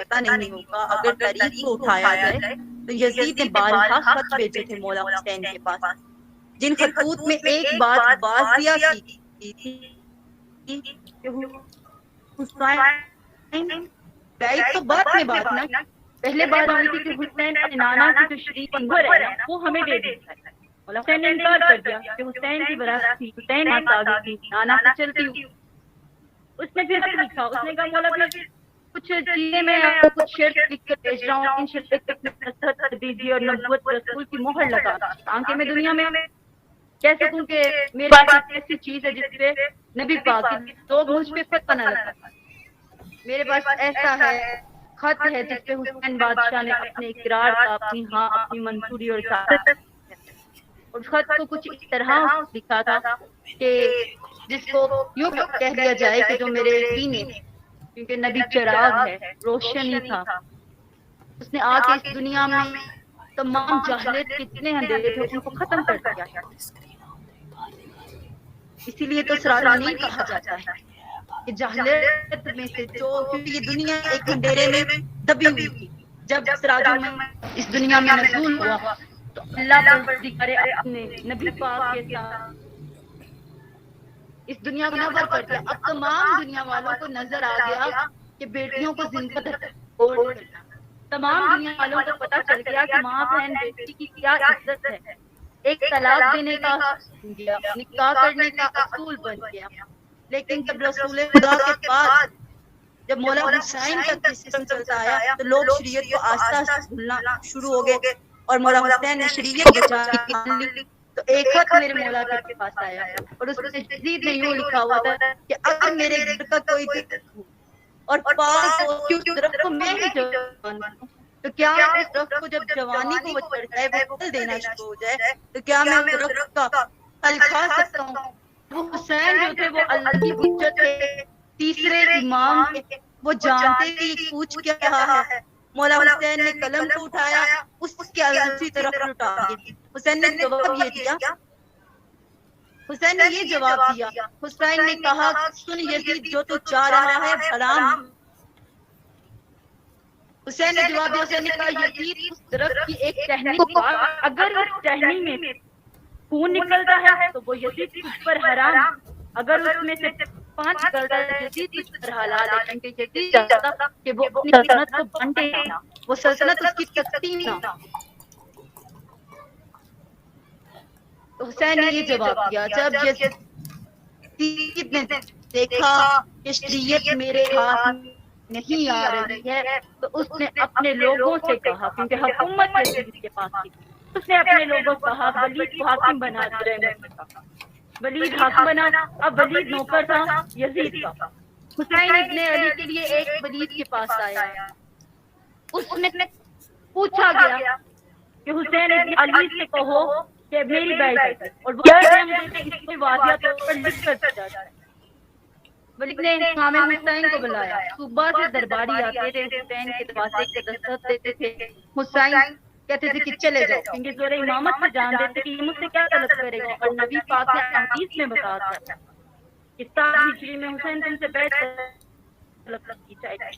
پتہ نہیں ہوگا، اگر تاریخ کو اٹھایا جائے تو یزید نے بارہا خط بھیجے تھے مولا حسین کے پاس، جن خطوط میں ایک بات واضح کی گئی تھی کہ حسین بیعت تو بعد میں بات نا، پہلے بات ہوئی تھی کہ حسین اپنے نانا کی جو شریف انور ہے نا وہ ہمیں دے دیتا ہے۔ مولا حسین نے انکار کر دیا کہ حسین کی وراثت تھی، حسین پاس آ گئی تھی، نانا سے چلتی ہوئی۔ اس نے پھر خط لکھا، اس نے کہا مولا پھر کچھ چیزیں میں آپ کو کچھ شرط لکھ کر بھیج رہا ہوں، ان شرط پہ اپنے دستخط کر دیجیے اور نبوت رسول کی مہر لگا تاکہ میں دنیا میں کہہ سکوں کہ میرے پاس ایک ایسی چیز ہے جس پہ نبی پاک کی لوگ مجھ پہ فتوہ نہ لگا۔ میرے پاس ایسا ہے خط ہے جس پہ حسین بادشاہ نے اپنے اقرار کا، اپنی ہاں اپنی منصوری اور سعادت، اور خط کو کچھ اس طرح لکھا تھا کہ جس کو یوں کہہ دیا جائے کہ جو میرے سینے، کیونکہ نبی چراغ ہے، روشنی تھا، اس نے آ کے اس دنیا میں تمام جاہلیت کے جتنے اندھیرے تھے ان کو ختم کر دیا۔ اسی لیے تو سراج منیر کہا جاتا ہے کہ جاہلیت میں سے جو، کیونکہ یہ دنیا ایک اندھیرے میں دبی ہوئی تھی، جب سراج منیر اس دنیا میں نزول ہوا تو اللہ پروردگار اپنے نبی پاک کے ساتھ اس دنیا کو نور کر دیا۔ اب تمام دنیا والوں کو نظر آ گیا کہ بیٹیوں کو زندہ چھوڑ کرنا، تمام دنیا والوں کو پتا چل گیا کہ ماں بہن بیٹی کی کیا عزت ہے، ایک طلاق دینے کا بن گیا، نکاح کرنے کا اصول بن گیا۔ لیکن جب رسول خدا کے بعد جب مولا حسین کا سسٹم چلتا آیا تو لوگ شریعت کو آہستہ آہستہ بھولنا شروع ہو گئے، اور مولا حسین نے شریعت کو بچا کے مان لی۔ تو ایک خط میرے مولا کے پاس آیا اور اس میں یزید نے یوں لکھا ہوا تھا کہ اگر میرے گھر کا کوئی درخت ہو اور پاک ہو کہ اس درخت کو میں ہی جوان کروں، تو کیا اس درخت کو جب جوانی کو وہ چڑھ جائے، وہ پھل دینا شروع ہو جائے، تو کیا میں اس درخت کا پھل کھا سکتا ہوں؟ وہ حسین جو تھے وہ اللہ کی حجت تھے، تیسرے امام تھے، وہ جانتے تھے یہ پوچھ کیا رہا ہے۔ مولا حسین نے قلم کو اٹھایا، اس کے اسی طرف لٹا دی۔ حسین نے جواب یہ دیا، حسین نے یہ جواب دیا، حسین نے کہا سن یزید جو تو چاہ رہا ہے حرام۔ حسین نے جواب دیا، حسین نے کہا یزید اس درخت کی ایک ٹہنی کو کاٹ، اگر اس ٹہنی میں خون نکلتا ہے تو وہ یزید تجھ پر حرام، اگر اس میں سے 5 نکلتا ہے یزید تجھ پر حلال ہے، کیونکہ یزید چاہتا کہ وہ اپنی سلطنت کو بانٹے نہ، وہ سلطنت اس کی تقسیم نہ۔ تو حسین نے یہ جواب دیا، جب یزید نے دیکھا کہ شریعت میرے ہاتھ نہیں آ رہی ہے تو اس نے اپنے لوگوں سے کہا، کیونکہ حکومت یزید کے پاس تھی، اس نے اپنے لوگوں کو کہا ولید کو حاکم بنا دے، ولید حاکم بنا۔ اب ولید نوکر تھا یزید کا۔ حسین ابن علی کے لیے ایک ولید کے پاس آیا، اس میں پوچھا گیا کہ حسین ابن علی سے کہو کہ میری بیعت ہے، اور وہ اس کو واضح طور پر لکھ کر دیا جائے۔ ولید نے امام حسین کو بلایا، صبح سے درباری آتے تھے، حسین کے دروازے کے دستخط دیتے تھے، حسین کہتے تھے کہ چلے جاؤ، کیونکہ زور امامت سے جان دیتے کہ یہ مجھ سے کیا طلب کرے گا، اور نبی پاک نے حدیث میں بتا دیا کہ 7 ہجری میں حسین تم سے بیعت طلب کی جائے گی۔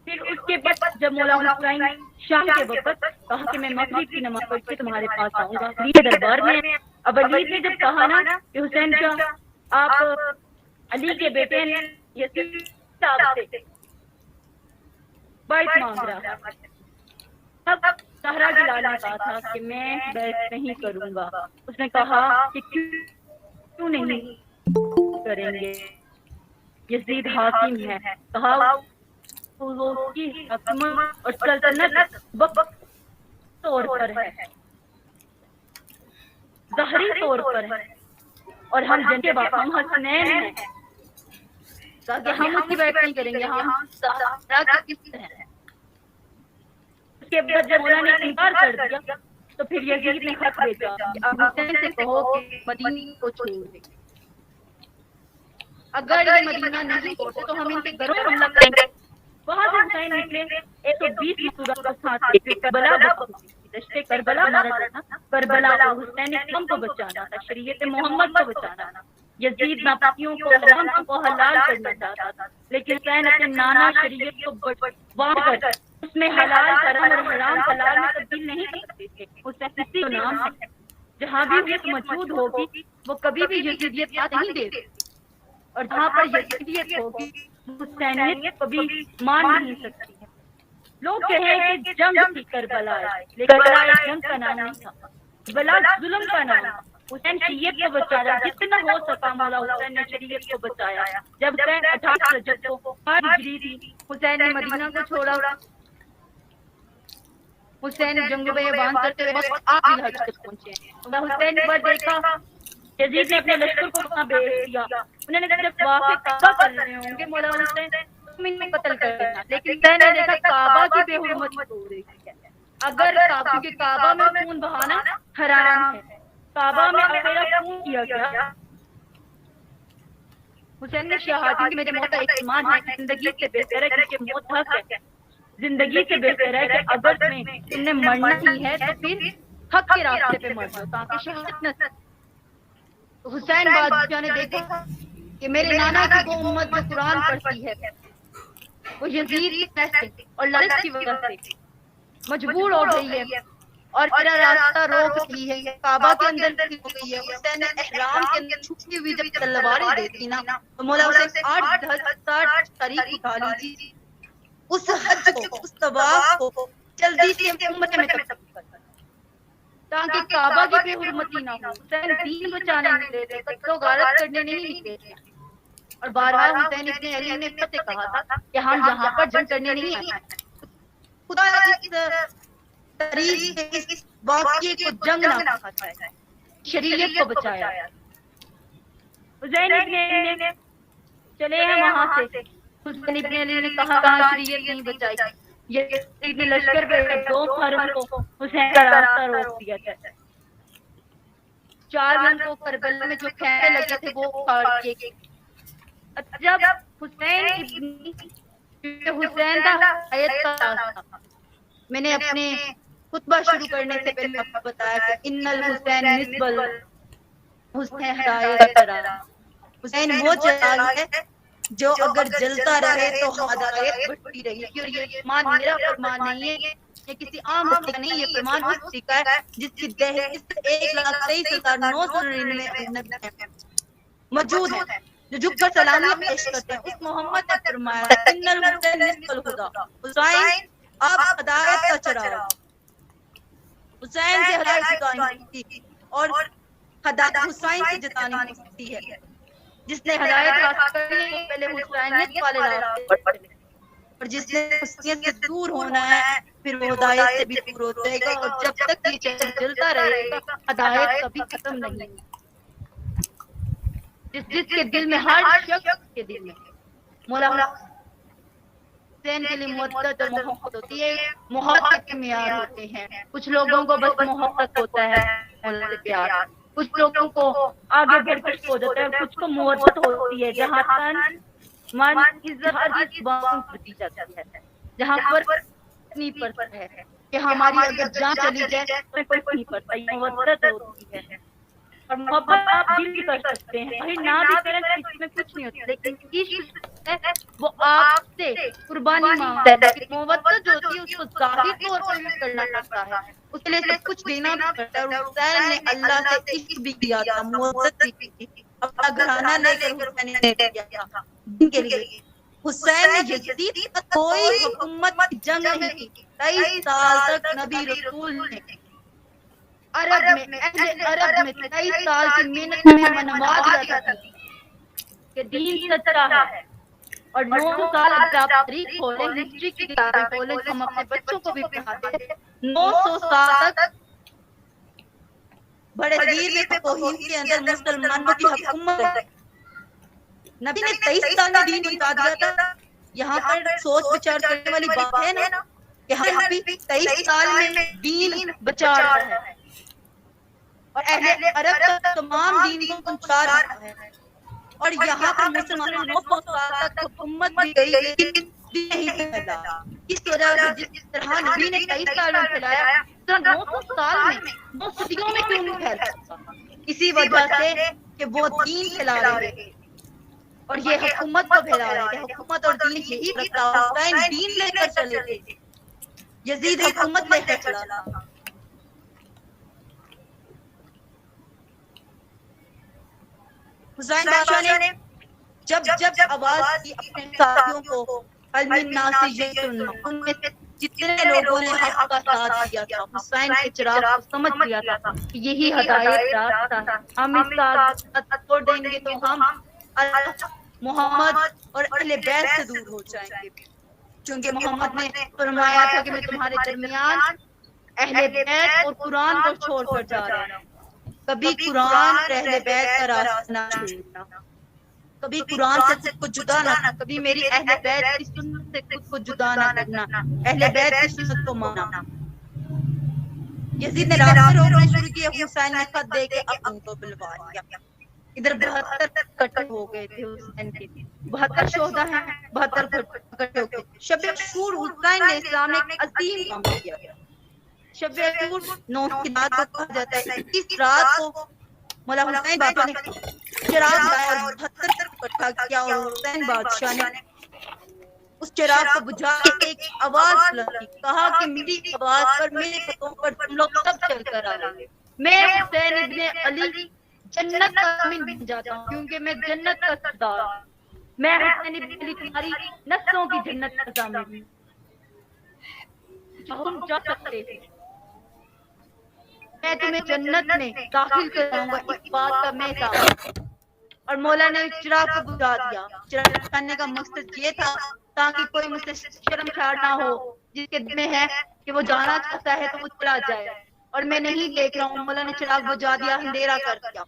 پھر اس کے بعد جب مولا حسین شام کے وقت کہا کہ میں مغرب کی نماز پڑھ کے تمہارے پاس آؤں گا، ولید دربار میں۔ اب ولید نے جب کہا نا کہ حسین شاہ آپ علی کے بیٹے ہیں، یزید صاحب سے بیعت مانگ رہا ہے، تب زہرا گلال نے کہا تھا کہ میں بیعت نہیں کروں گا۔ اس نے کہا کہ کیوں نہیں کریں گے، یزید حاکم ہے، کہا وہ کی حکومت اور سلطنت وقت طور پر ہے، ظاہری طور پر ہے، اور ہم جن کے باپ ہم حسنین ہیں، تاکہ ہم اس کی بیعت نہیں کریں گے، ہم زہرا کی قسط ہیں۔ اس کے بعد جب مولا نے انکار کر دیا تو پھر یزید نے خط بھیجا کہ اب حسین سے کہو کہ مدینہ کو چھوڑ دے، اگر یہ مدینہ نہیں چھوڑتے تو ہم ان کے گھروں پر حملہ کریں گے۔ وہاں سے حسین نکلے 120 مقتولہ کو ساتھ لے کے کربلا دشت کربلا مارا جانا، کربلا کو حسین اسلام کو بچانا تھا، شریعت محمد کو بچانا تھا۔ یزید ناپتیوں کو حرام کو حلال کرنا چاہتا تھا، لیکن حسین اپنے نانا شریعت کو بڑھوا کر اس میں حلال حرام اور حرام حلال میں تبدیل نہیں کر سکتے تھے۔ حسین اسی کا نام ہے، جہاں بھی حق موجود ہوگی وہ کبھی بھی یزیدیت ساتھ نہیں دے سکتی، اور جہاں پر یزیدیت ہوگی حسینیت کبھی مان نہیں سکتی ہے۔ لوگ کہیں کہ جنگ تھی کربلا، لیکن کربلا جنگ کا نام نہیں تھا، کربلا ظلم کا نام تھا۔ حسین شریعت کو بچایا، جتنا ہو سکا مولا حسین نے شریعت کو بچایا۔ جب حسین 18 رجب کو ہجری تھی، حسین نے مدینہ کو چھوڑا۔ حسین جنگ بیابان کرتے وقت آپ بھی حج تک پہنچے ہیں۔ حسین نے بار دیکھا یزید نے اپنے لشکر کو کہاں بھیج دیا، انہوں نے جب واقع کعبہ کر رہے ہوں گے مولا حسین میں قتل کر دینا، لیکن حسین نے دیکھا کعبہ کی بے حرمتی ہو رہی ہے۔ اگر کیونکہ کعبہ میں خون بہانا حرام ہے، کعبہ میں میرا خون کیا گیا۔ حسین نے شہادت کی میرے موت کا ایک ایمان ہے، زندگی سے بہتر ہے کہ موت حق ہے، زندگی سے بہتر ہے کہ اگر تم نے مرنا ہی ہے تو پھر حق کے راستے پہ مر جاؤ تاکہ شہادت نہ۔ حسین بادشاہ نے دیکھا کہ میرے نانا کی وہ امت جو قرآن پڑھتی ہے وہ یزید کی پیسے اور لالچ کی وجہ سے مجبور ہو گئی ہے اور میرا راستہ روک رہی ہے، کعبہ کے اندر ہو گئی ہے۔ حسین نے احرام کے اندر چھپی ہوئی جب تلواریں دیتی نا تو مولا حسین 8-10 تاریخ اٹھا لیجیے، اس حج کو، اس طواف کو جلدی سے عمرے میں تبدیل کر تاکہ کعبہ کی بے حرمتی نہ ہو۔ حسین دین بچانے نکلے تھے، قتل و غارت کرنے نہیں نکلے تھے، اور بارہا حسین ابن علی نے فتح کہا تھا کہ ہم یہاں پر جنگ کرنے نہیں آئے۔ خدا اس تاریخ کے اس واقعے کو جنگ نہ کہا جائے، شریعت کو بچایا۔ حسین ابن علی نے چلے ہیں وہاں سے، حسین ابن علی نے کہا شریعت نہیں بچائی، یہ لشکر پہ 2 محرم کو حسین کا راستہ روک دیا جائے۔ 4 محرم کو کربلا میں جو خیمے لگے تھے وہ اکھاڑ دیے گئے۔ جب حسین کا ہدایت کا راستہ، میں نے اپنے خطبہ شروع کرنے سے پہلے آپ کو بتایا کہ ان الحسین نسبل حسین ہدایت کا راستہ۔ حسین وہ چراغ ہے جو اگر جلتا رہے تو ہدایت بڑھتی رہے گی، اور یہ فرمان میرا فرمان نہیں ہے، یہ کسی عام بندے کا نہیں، یہ فرمان اس کا ہے جس کی دہلیز 1,23,999 موجود ہے، جو جھک کر سلامیاں پیش کرتے ہیں۔ اس محمد نے فرمایا ان الحسین نصف الہدی، حسین آپ ہدایت کا چراغ۔ حسین سے ہدایت جتانی ہوتی ہے اور ہدایت حسین سے جتانی ہوتی ہے۔ جس نے ہدایت حاصل کرنی ہے پہلے حسینیت والے راستے پر چلے، اور جس نے حسینیت سے دور ہونا ہے پھر وہ ہدایت سے بھی دور ہو جائے گا، اور جب تک یہ چراغ جلتا رہے گا ہدایت کبھی ختم نہیں ہوگی۔ جس کے دل میں، ہر شخص کے دل میں مولا حسین کے لیے محبت اور محبت ہوتی ہے، محبت کے معیار ہوتے ہیں۔ کچھ لوگوں کو بس محبت ہوتا ہے مولا سے پیار، کچھ لوگوں کو آگے بڑھ کر ہو جاتا ہے، کچھ کو محبت ہوتی ہے جہاں تن من عزت ہر چیز باقی کرتی جاتی ہے، جہاں پر نہیں پڑتا ہے کہ ہماری اگر جان چلی جائے تو کوئی نہیں پڑتا، یہ محبت ہوتی ہے۔ اور محبت آپ دل کی کر سکتے ہیں، بھائی نہ بھی کریں تو اس میں کچھ نہیں ہوتا، لیکن عشق ہے وہ آپ سے قربانی مانگتا ہے، لیکن محبت جو ہوتی ہے اس کو ظاہری طور پر بھی کرنا پڑتا ہے، اس کے لیے سب کچھ دینا بھی پڑتا ہے۔ اور حسین نے اللہ سے عشق بھی کیا تھا، محبت بھی کی تھی، اپنا گھرانہ لے کر حسین نے کیا تھا دین کے لیے۔ حسین نے یزید کا کوئی حکومت کی جنگ نہیں کی، 23 سال تک نبی رسول نے عرب میں 23 سال کی محنت میں منواز رہتا تھا کہ دین سچا ہے، اور 9 سال اگر آپ تاریخ کھولیں، ہسٹری کی کتابیں کھولیں، ہم اپنے بچوں کو بھی پڑھاتے ہیں، 900 سال تک بڑے صغیر میں توہین کے اندر مسلمانوں کی حکومت ہے۔ نبی نے 23 سال میں دین پہنچا دیا تھا۔ یہاں پر سوچ بچار کرنے والی بات ہے نا کہ ہم ابھی 23 سال میں دین بچا رہا ہے، اور اہل عرب کا تمام دین کو پہنچا رہا ہے، اور یہاں پر مسلمانوں 900 سال تک حکومت بھی گئی لیکن دین نہیں پھیلا۔ اس وجہ سے جس طرح نبی نے 23 سال میں پھیلایا، اس طرح 900 سال میں 9 صدیوں میں کیوں نہیں پھیل سکتا؟ اسی وجہ سے کہ وہ دین پھیلا رہے تھے اور یہ حکومت کو پھیلا رہے تھے. حکومت اور دین یہی فرق تھا. حسین دین لے کر چلے تھے, یزید حکومت لے کر چلا تھا. حسین بادشاہ نے جب آواز کی اپنے ساتھیوں کو المن ناس یسرنا, ان میں جتنے لوگوں نے حق کا ساتھ دیا تھا, حسین کے چراغ کو سمجھ لیا تھا کہ یہی ہدایت راستہ ہے. ہم اس ساتھ چھوڑ دیں گے تو ہم محمد اور اہل بیت سے دور ہو جائیں گے, کیونکہ محمد نے فرمایا تھا کہ میں تمہارے درمیان اہل بیت اور قرآن کو چھوڑ کر جا رہا ہوں. کبھی قرآن اور اہل بیت کا راستہ نہ چھوڑنا, کبھی قرآن سے خود کو جدا نہ کرنا, کبھی میری اہل بیت کی سنت سے خود کو جدا نہ کرنا, اہل بیت کی سنت کو ماننا. یزید نے راستے روکنے شروع کیے. حسین نے خط دے کے اپن کو بلوا لیا. ادھر 72 کٹے ہو گئے تھے حسین کے, 72 شہدا ہیں, 72 کٹے ہو گئے. شب عاشور حسین علیہ السلام نے ایک عظیم کام کیا. شب عاشور 9 کی رات کو کہا جاتا ہے. اس رات کو مولا حسین بادشاہ نے چراغ لایا اور 72 کو اکٹھا کیا, اور حسین بادشاہ نے اس چراغ کو بجھا کے ایک آواز بلند کی, کہا کہ میری آواز پر, میرے خطوں پر تم لوگ سب چل کر آئے. میں حسین ابن علی جنت کا ضامن بن جاتا ہوں, کیونکہ میں جنت کا سردار ہوں. میں حسین ابن علی تمہاری نسلوں کی جنت کا ضامن ہوں, جو تم جا سکتے تھے. میں تمہیں جنت میں داخل کراؤں گا, اس بات کا میں دعویٰ. اور مولا نے چراغ کو بجھا دیا. چراغ بجھانے کا مقصد یہ تھا تاکہ کوئی مجھ سے شرم چھاڑ نہ ہو, جس کے دل میں ہے کہ وہ جانا چاہتا ہے تو وہ چلا جائے, اور میں نہیں دیکھ رہا ہوں. مولا نے چراغ بجھا دیا, اندھیرا کر دیا,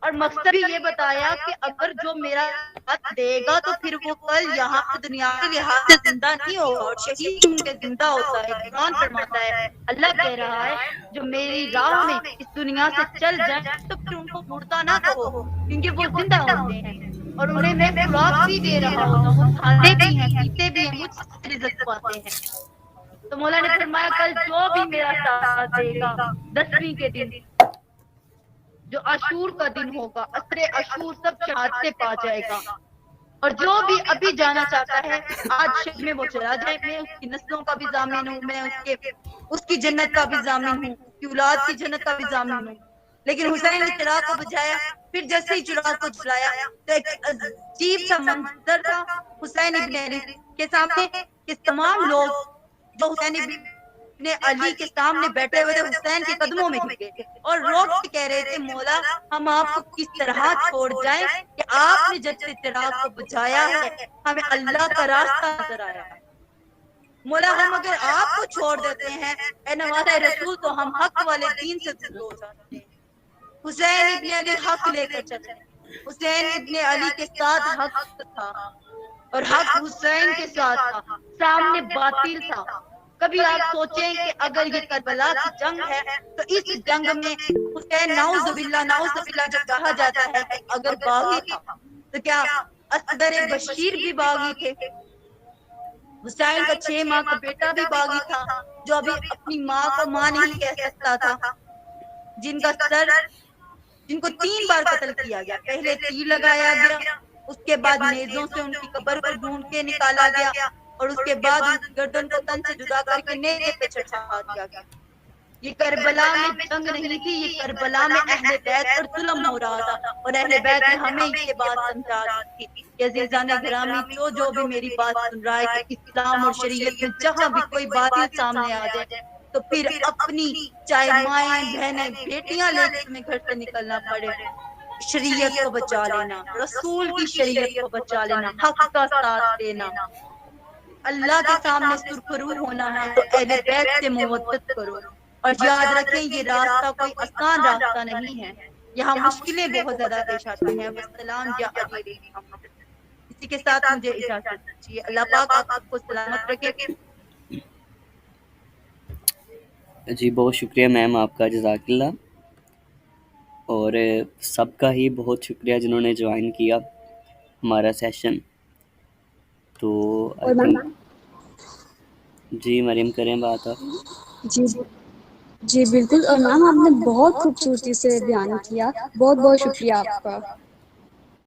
اور مقصد بھی یہ بتایا کہ اگر جو میرا ساتھ دے گا تو پھر وہ کل یہاں پہ دنیا کے لحاظ سے زندہ نہیں ہوگا, اور شہید چون کے زندہ ہوتا ہے. قرآن فرماتا ہے, اللہ کہہ رہا ہے, جو میری راہ میں اس دنیا سے چل جائیں تو پھر ان کو مردہ نہ کہو, کیونکہ وہ زندہ ہوتے ہیں, اور انہیں میں خوراک بھی دے رہا ہوتا ہوں. وہ کھاتے بھی ہیں, پیتے بھی ہیں, مجھ سے رزق پاتے ہیں. تو مولا نے فرمایا کل جو بھی میرا ساتھ دے گا 10ویں کے دن, جو عاشور کا دن ہوگا, عصر عاشور, سب شہادت سے پا جائے گا. اور جو بھی ابھی جانا چاہتا ہے آج شب میں وہ چلا جائے. میں اس کی نسلوں کا بھی ضامن ہوں, میں اس کی جنت کا بھی ضامن ہوں, اس کی اولاد کی جنت کا بھی ضامن ہوں. لیکن حسین نے چراغ کو بجھایا. پھر جیسے ہی چراغ کو جلایا تو ایک عجیب سا منظر تھا حسین ابن علی کے سامنے, کہ تمام لوگ جو حسین ابن علی کے سامنے بیٹھے ہوئے تھے حسین کے قدموں میں گر گئے تھے, اور روک کے کہہ رہے تھے, مولا ہم آپ کو کس طرح چھوڑ جائیں کہ آپ نے جب سے چراغ کو بجھایا ہے ہمیں اللہ کا راستہ نظر آیا ہے. مولا ہم اگر آپ کو چھوڑ دیتے ہیں اے نوازہ رسول تو ہم حق والے دین سے دور ہو جاتے ہیں. حسین ابن علی حق لے کر چلے. حسین ابن علی کے ساتھ حق تھا, اور حق حسین کے ساتھ تھا, سامنے باطل تھا. کبھی آپ سوچیں کہ اگر یہ کربلا کی جنگ ہے تو اس جنگ میں حسین نعوذ باللہ جب کہا جاتا ہے کہ اگر باغی تھا تو کیا اصغر بشیر بھی باغی تھے؟ حسین کا 6 ماہ کا بیٹا بھی باغی تھا, جو ابھی اپنی ماں کو ماں نہیں کہہ سکتا تھا, جن کو 3 بار قتل کیا گیا. پہلے تیر لگایا گیا, اس کے بعد نیزوں سے ان کی قبر کو ڈھونڈ کے نکالا گیا, اور اس کے بعد ان کی گردن کو تن سے جدا کر کے نیزے پہ چڑھا دیا گیا. یہ کربلا میں جنگ نہیں تھی, یہ کربلا میں اہل بیت پر ظلم ہو رہا تھا, اور اہل بیت نے ہمیں یہ بات سمجھا دی تھی. عزیزان گرامی, جو بھی میری بات سن رہا ہے کہ اسلام اور شریعت میں جہاں بھی کوئی باطل سامنے آ جائے تو پھر اپنی چاہے مائیں بہنیں بیٹیاں لے کے تمہیں گھر سے نکلنا پڑے, شریعت کو بچا لینا, رسول کی شریعت کو بچا لینا, حق کا ساتھ دینا. اللہ کے سامنے سرخرو ہونا ہے تو اہل بیت سے محبت کرو, اور یاد رکھیں یہ راستہ کوئی آسان راستہ نہیں ہے, یہاں مشکلیں بہت زیادہ پیش آتی ہیں. والسلام یا علی محمد. اسی کے ساتھ مجھے اجازت دیجیے. اللہ پاک آپ سب کو سلامت رکھے. جی بہت شکریہ میم آپ کا, جزاک اللہ. اور سب کا ہی بہت شکریہ جنہوں نے جوائن کیا ہمارا سیشن. تو جی مریم کریں بات آپ. جی جی بالکل، اور میم آپ نے بہت خوبصورتی سے بیان کیا، بہت بہت شکریہ آپ کا۔